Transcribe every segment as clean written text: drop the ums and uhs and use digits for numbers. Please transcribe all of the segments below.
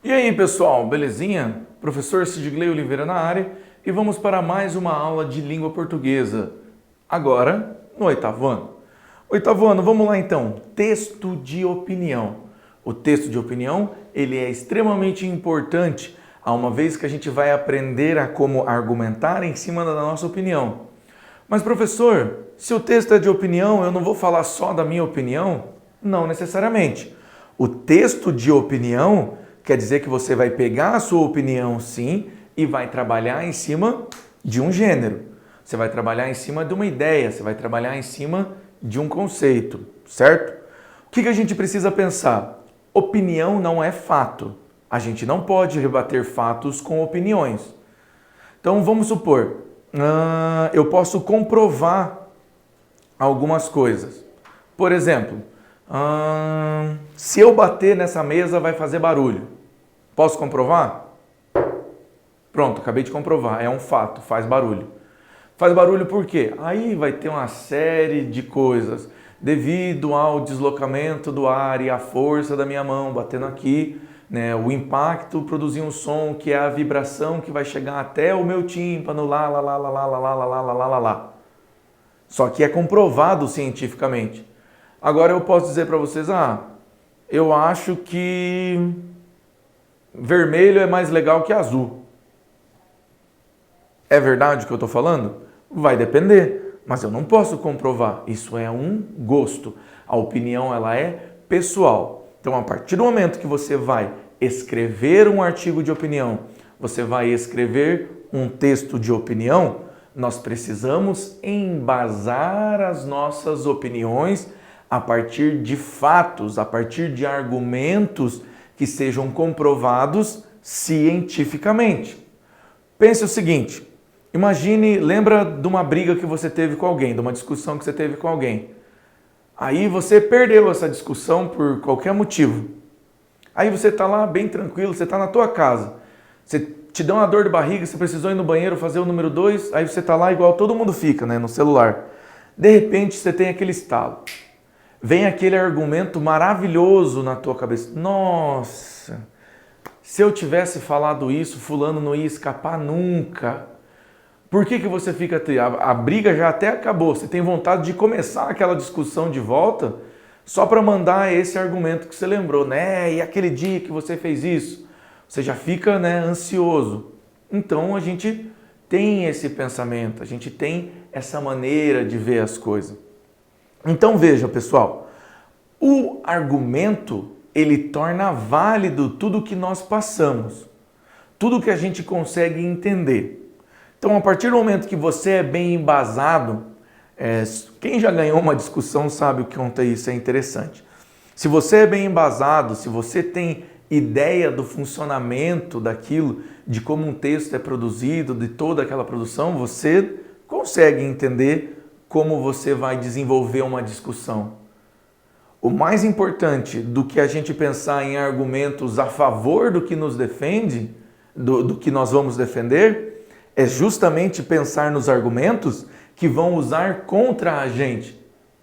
E aí, pessoal, belezinha? Professor Sidgley Oliveira na área e vamos para mais uma aula de língua portuguesa. Agora, no oitavo ano. Oitavo ano, vamos lá então. Texto de opinião. O texto de opinião, ele é extremamente importante, uma vez que a gente vai aprender a como argumentar em cima da nossa opinião. Mas, professor, se o texto é de opinião, eu não vou falar só da minha opinião? Não necessariamente. O texto de opinião quer dizer que você vai pegar a sua opinião, sim, e vai trabalhar em cima de um gênero. Você vai trabalhar em cima de uma ideia, você vai trabalhar em cima de um conceito, certo? O que a gente precisa pensar? Opinião não é fato. A gente não pode rebater fatos com opiniões. Então, vamos supor, eu posso comprovar algumas coisas. Por exemplo, se eu bater nessa mesa vai fazer barulho. Posso comprovar? Pronto, acabei de comprovar. É um fato, faz barulho. Faz barulho por quê? Aí vai ter uma série de coisas. Devido ao deslocamento do ar e à força da minha mão batendo aqui, né, o impacto produziu um som que é a vibração que vai chegar até o meu tímpano, lá. Só que é comprovado cientificamente. Agora eu posso dizer para vocês, eu acho que vermelho é mais legal que azul. É verdade o que eu estou falando? Vai depender, mas eu não posso comprovar. Isso é um gosto. A opinião, ela é pessoal. Então, a partir do momento que você vai escrever um artigo de opinião, você vai escrever um texto de opinião, nós precisamos embasar as nossas opiniões a partir de fatos, a partir de argumentos que sejam comprovados cientificamente. Pense o seguinte, lembra de uma briga que você teve com alguém, de uma discussão que você teve com alguém. Aí você perdeu essa discussão por qualquer motivo. Aí você está lá bem tranquilo, você está na tua casa. Você te deu uma dor de barriga, você precisou ir no banheiro fazer o número 2, aí você está lá igual todo mundo fica, né, no celular. De repente você tem aquele estalo. Vem aquele argumento maravilhoso na tua cabeça. Nossa, se eu tivesse falado isso, fulano não ia escapar nunca. Por que você fica... A briga já até acabou, você tem vontade de começar aquela discussão de volta só para mandar esse argumento que você lembrou, né? E aquele dia que você fez isso? Você já fica, né, ansioso. Então a gente tem esse pensamento, a gente tem essa maneira de ver as coisas. Então veja, pessoal, o argumento, ele torna válido tudo que nós passamos, tudo que a gente consegue entender. Então, a partir do momento que você é bem embasado, quem já ganhou uma discussão sabe o que conta isso, é interessante. Se você é bem embasado, se você tem ideia do funcionamento daquilo, de como um texto é produzido, de toda aquela produção, você consegue entender como você vai desenvolver uma discussão. O mais importante do que a gente pensar em argumentos a favor do que nos defende, do que nós vamos defender, é justamente pensar nos argumentos que vão usar contra a gente.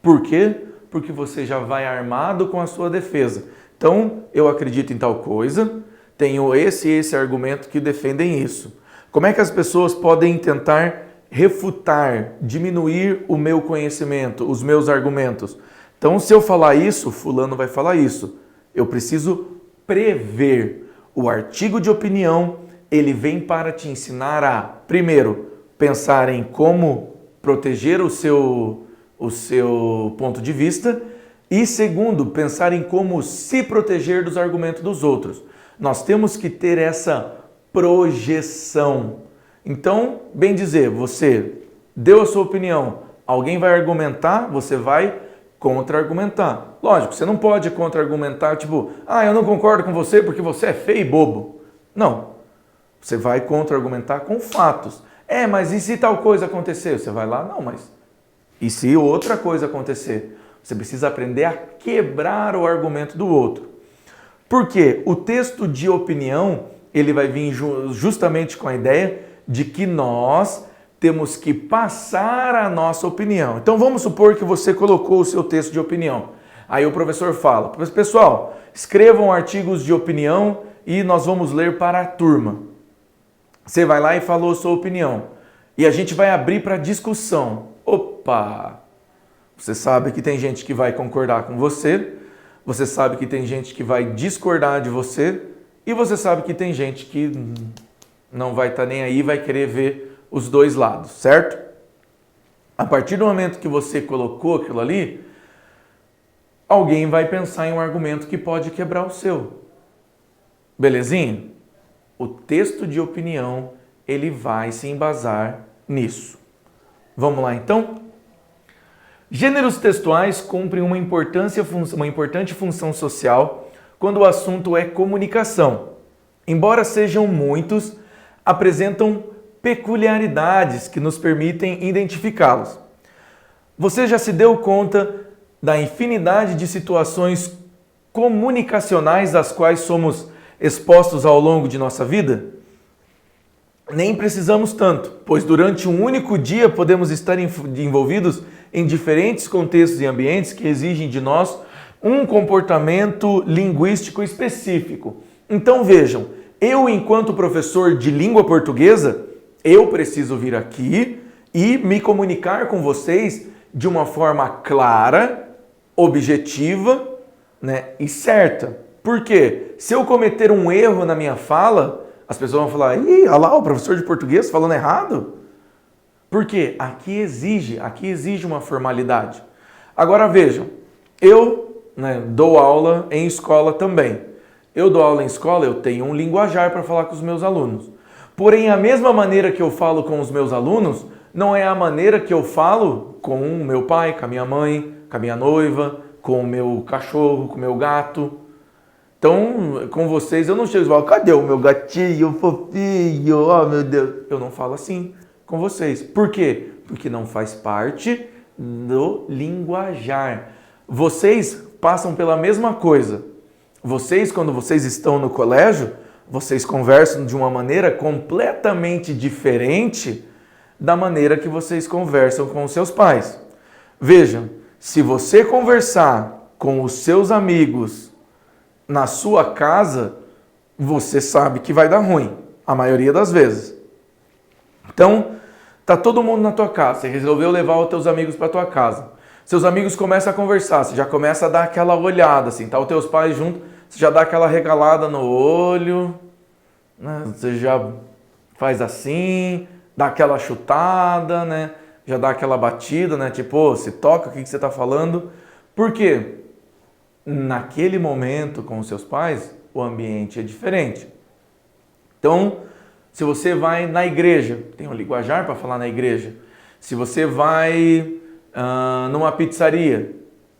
Por quê? Porque você já vai armado com a sua defesa. Então, eu acredito em tal coisa, tenho esse e esse argumento que defendem isso. Como é que as pessoas podem tentar refutar, diminuir o meu conhecimento, os meus argumentos? Então, se eu falar isso, fulano vai falar isso. Eu preciso prever. O artigo de opinião, ele vem para te ensinar a, primeiro, pensar em como proteger o seu ponto de vista e, segundo, pensar em como se proteger dos argumentos dos outros. Nós temos que ter essa projeção. Então, bem dizer, você deu a sua opinião, alguém vai argumentar, você vai contra-argumentar. Lógico, você não pode contra-argumentar, tipo, eu não concordo com você porque você é feio e bobo. Não. Você vai contra-argumentar com fatos. Mas e se tal coisa acontecer? Você vai lá, não, mas e se outra coisa acontecer? Você precisa aprender a quebrar o argumento do outro. Por quê? O texto de opinião, ele vai vir justamente com a ideia de que nós temos que passar a nossa opinião. Então vamos supor que você colocou o seu texto de opinião. Aí o professor fala, pessoal, escrevam artigos de opinião e nós vamos ler para a turma. Você vai lá e falou sua opinião. E a gente vai abrir para discussão. Opa! Você sabe que tem gente que vai concordar com você, você sabe que tem gente que vai discordar de você, e você sabe que tem gente que não vai estar nem aí, vai querer ver os dois lados, certo? A partir do momento que você colocou aquilo ali, alguém vai pensar em um argumento que pode quebrar o seu. Belezinha? O texto de opinião, ele vai se embasar nisso. Vamos lá então? Gêneros textuais cumprem uma importante função social quando o assunto é comunicação. Embora sejam muitos, apresentam peculiaridades que nos permitem identificá-los. Você já se deu conta da infinidade de situações comunicacionais às quais somos expostos ao longo de nossa vida? Nem precisamos tanto, pois durante um único dia podemos estar envolvidos em diferentes contextos e ambientes que exigem de nós um comportamento linguístico específico. Então vejam, eu enquanto professor de língua portuguesa, eu preciso vir aqui e me comunicar com vocês de uma forma clara, objetiva, né, e certa. Por quê? Se eu cometer um erro na minha fala, as pessoas vão falar, ih, olha lá o professor de português falando errado. Por quê? Aqui exige uma formalidade. Agora vejam, eu dou aula em escola também. Eu dou aula em escola, eu tenho um linguajar para falar com os meus alunos. Porém, a mesma maneira que eu falo com os meus alunos, não é a maneira que eu falo com o meu pai, com a minha mãe, com a minha noiva, com o meu cachorro, com o meu gato. Então, com vocês, eu não chego e falo, cadê o meu gatinho fofinho? Oh, meu Deus. Eu não falo assim com vocês. Por quê? Porque não faz parte do linguajar. Vocês passam pela mesma coisa. Vocês, quando vocês estão no colégio, vocês conversam de uma maneira completamente diferente da maneira que vocês conversam com os seus pais. Vejam, se você conversar com os seus amigos na sua casa, você sabe que vai dar ruim, a maioria das vezes. Então, tá todo mundo na tua casa, você resolveu levar os teus amigos para tua casa. Seus amigos começam a conversar, você já começa a dar aquela olhada, assim, tá os teus pais junto, você já dá aquela regalada no olho, né? Você já faz assim, dá aquela chutada, né? Já dá aquela batida, né? Tipo, oh, se toca, o que você tá falando? Por quê? Naquele momento com os seus pais, o ambiente é diferente. Então, se você vai na igreja, tem um linguajar para falar na igreja. Se você vai numa pizzaria,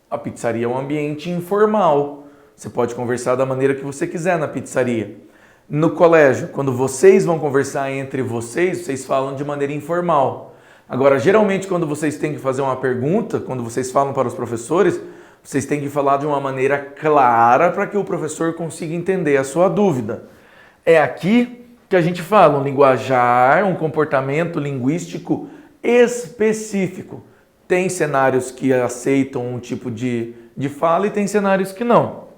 a pizzaria é um ambiente informal. Você pode conversar da maneira que você quiser na pizzaria. No colégio, quando vocês vão conversar entre vocês, vocês falam de maneira informal. Agora, geralmente, quando vocês têm que fazer uma pergunta, quando vocês falam para os professores, vocês têm que falar de uma maneira clara para que o professor consiga entender a sua dúvida. É aqui que a gente fala um linguajar, um comportamento linguístico específico. Tem cenários que aceitam um tipo de fala e tem cenários que não.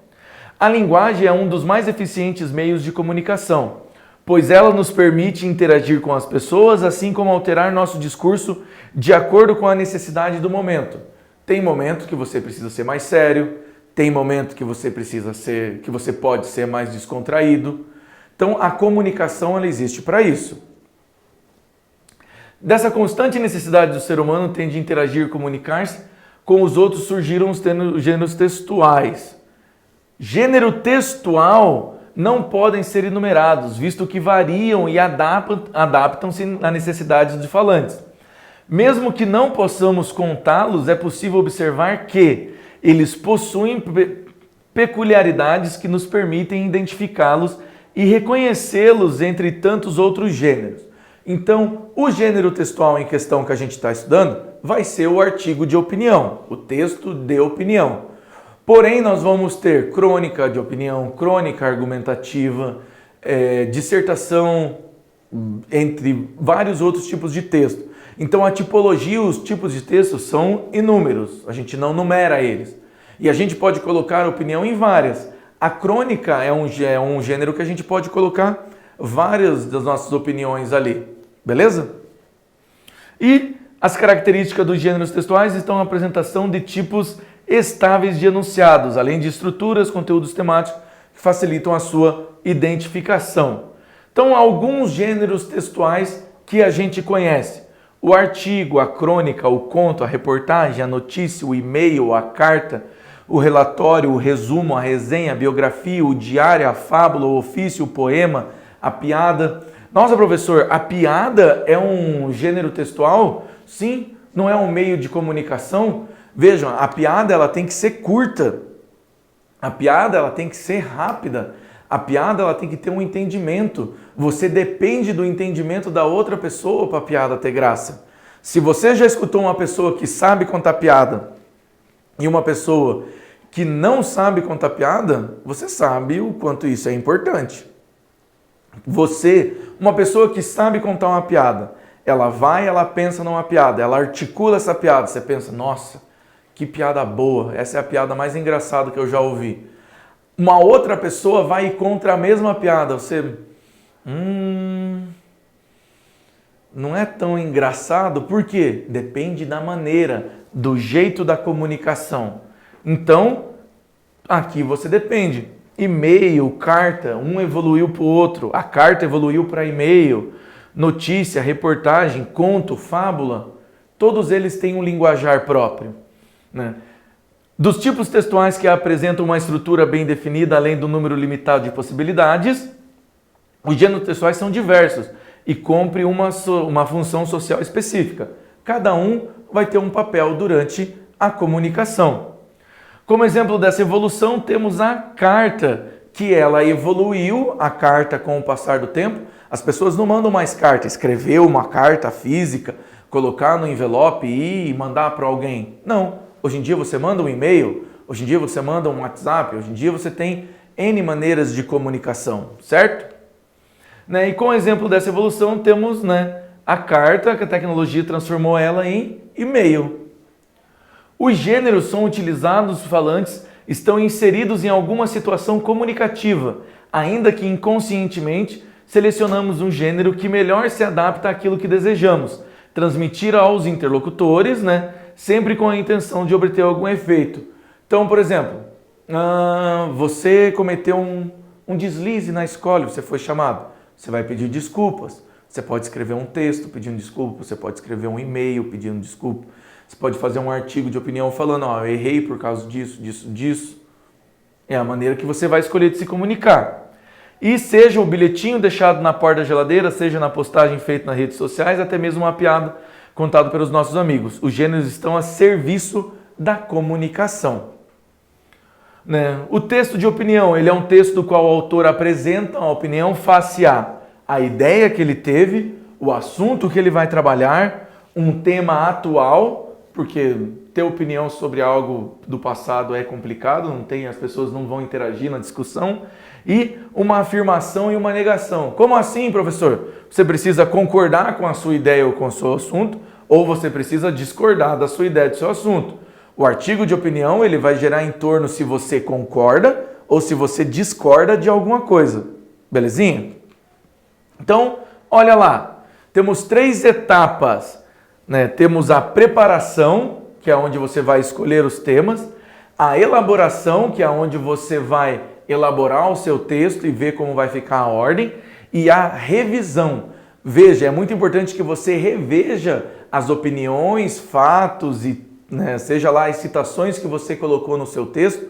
A linguagem é um dos mais eficientes meios de comunicação, pois ela nos permite interagir com as pessoas, assim como alterar nosso discurso de acordo com a necessidade do momento. Tem momento que você precisa ser mais sério, tem momento que você pode ser mais descontraído. Então a comunicação ela existe para isso. Dessa constante necessidade do ser humano tem de interagir e comunicar-se com os outros, surgiram os gêneros textuais. Gênero textual não podem ser enumerados, visto que variam e adaptam-se às necessidades dos falantes. Mesmo que não possamos contá-los, é possível observar que eles possuem peculiaridades que nos permitem identificá-los e reconhecê-los entre tantos outros gêneros. Então, o gênero textual em questão que a gente está estudando vai ser o artigo de opinião, o texto de opinião. Porém, nós vamos ter crônica de opinião, crônica argumentativa, dissertação, entre vários outros tipos de texto. Então, a tipologia, os tipos de texto são inúmeros, a gente não numera eles. E a gente pode colocar opinião em várias. A crônica é um gênero que a gente pode colocar várias das nossas opiniões ali, beleza? E as características dos gêneros textuais estão na apresentação de tipos estáveis de enunciados, além de estruturas, conteúdos temáticos que facilitam a sua identificação. Então, alguns gêneros textuais que a gente conhece: o artigo, a crônica, o conto, a reportagem, a notícia, o e-mail, a carta, o relatório, o resumo, a resenha, a biografia, o diário, a fábula, o ofício, o poema, a piada. Nossa, professor, a piada é um gênero textual? Sim, não é um meio de comunicação? Vejam, a piada ela tem que ser curta, a piada ela tem que ser rápida, a piada ela tem que ter um entendimento. Você depende do entendimento da outra pessoa para a piada ter graça. Se você já escutou uma pessoa que sabe contar piada e uma pessoa que não sabe contar piada, você sabe o quanto isso é importante. Uma pessoa que sabe contar uma piada, ela pensa numa piada, ela articula essa piada, você pensa, nossa, que piada boa, essa é a piada mais engraçada que eu já ouvi. Uma outra pessoa vai e contra a mesma piada, você, não é tão engraçado, por quê? Depende da maneira, do jeito da comunicação. Então, aqui você depende. E-mail, carta, um evoluiu para o outro, a carta evoluiu para e-mail, notícia, reportagem, conto, fábula, todos eles têm um linguajar próprio, né? Dos tipos textuais que apresentam uma estrutura bem definida, além do número limitado de possibilidades, os gêneros textuais são diversos e cumprem uma função social específica. Cada um vai ter um papel durante a comunicação. Como exemplo dessa evolução, temos a carta, que ela evoluiu, a carta com o passar do tempo. As pessoas não mandam mais carta, escrever uma carta física, colocar no envelope e mandar para alguém. Não, hoje em dia você manda um e-mail, hoje em dia você manda um WhatsApp, hoje em dia você tem N maneiras de comunicação, certo? E com o exemplo dessa evolução temos a carta, que a tecnologia transformou ela em e-mail. Os gêneros são utilizados, os falantes estão inseridos em alguma situação comunicativa, ainda que inconscientemente selecionamos um gênero que melhor se adapta àquilo que desejamos, transmitir aos interlocutores, sempre com a intenção de obter algum efeito. Então, por exemplo, você cometeu um deslize na escola, você foi chamado, você vai pedir desculpas. Você pode escrever um texto pedindo desculpa, você pode escrever um e-mail pedindo desculpa. Você pode fazer um artigo de opinião falando, eu errei por causa disso. É a maneira que você vai escolher de se comunicar. E seja o bilhetinho deixado na porta da geladeira, seja na postagem feita nas redes sociais, até mesmo uma piada contada pelos nossos amigos. Os gêneros estão a serviço da comunicação. O texto de opinião, ele é um texto do qual o autor apresenta a opinião face a ideia que ele teve, o assunto que ele vai trabalhar, um tema atual, porque ter opinião sobre algo do passado é complicado, as pessoas não vão interagir na discussão, e uma afirmação e uma negação. Como assim, professor? Você precisa concordar com a sua ideia ou com o seu assunto, ou você precisa discordar da sua ideia e do seu assunto. O artigo de opinião ele vai gerar em torno se você concorda ou se você discorda de alguma coisa. Belezinha? Então, olha lá. Temos 3 etapas. Temos a preparação, que é onde você vai escolher os temas. A elaboração, que é onde você vai elaborar o seu texto e ver como vai ficar a ordem. E a revisão. Veja, é muito importante que você reveja as opiniões, fatos e seja lá as citações que você colocou no seu texto,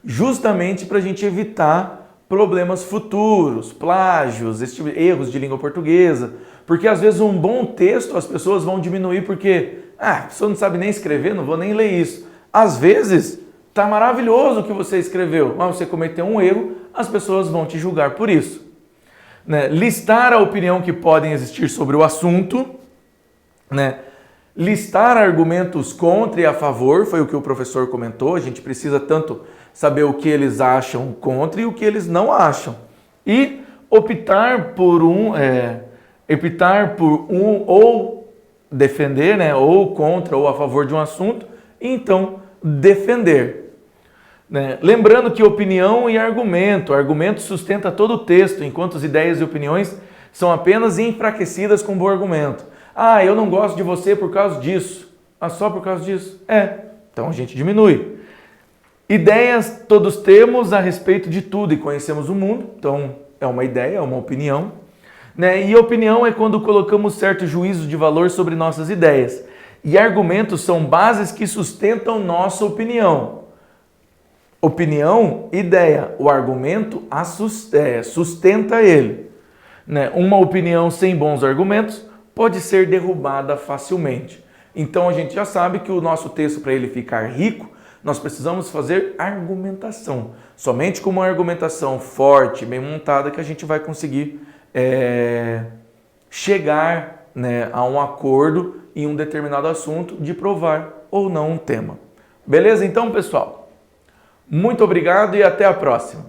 justamente para a gente evitar problemas futuros, plágios, erros de língua portuguesa, porque às vezes um bom texto as pessoas vão diminuir porque a pessoa não sabe nem escrever, não vou nem ler isso. Às vezes está maravilhoso o que você escreveu, mas você cometeu um erro, as pessoas vão te julgar por isso. Listar a opinião que podem existir sobre o assunto, listar argumentos contra e a favor, foi o que o professor comentou, a gente precisa tanto saber o que eles acham contra e o que eles não acham. E optar por um ou defender, ou contra ou a favor de um assunto, e então defender. né? Lembrando que opinião e argumento sustenta todo o texto, enquanto as ideias e opiniões são apenas enfraquecidas com um bom argumento. Ah, eu não gosto de você por causa disso. Ah, só por causa disso? Então a gente diminui. Ideias todos temos a respeito de tudo e conhecemos o mundo, então é uma ideia, é uma opinião. Né? E opinião é quando colocamos certo juízo de valor sobre nossas ideias. E argumentos são bases que sustentam nossa opinião. Opinião, ideia. O argumento sustenta ele. Né? Uma opinião sem bons argumentos pode ser derrubada facilmente. Então a gente já sabe que o nosso texto, para ele ficar rico, nós precisamos fazer argumentação. Somente com uma argumentação forte, bem montada, que a gente vai conseguir chegar, né, a um acordo em um determinado assunto de provar ou não um tema. Beleza? Então, pessoal, muito obrigado e até a próxima.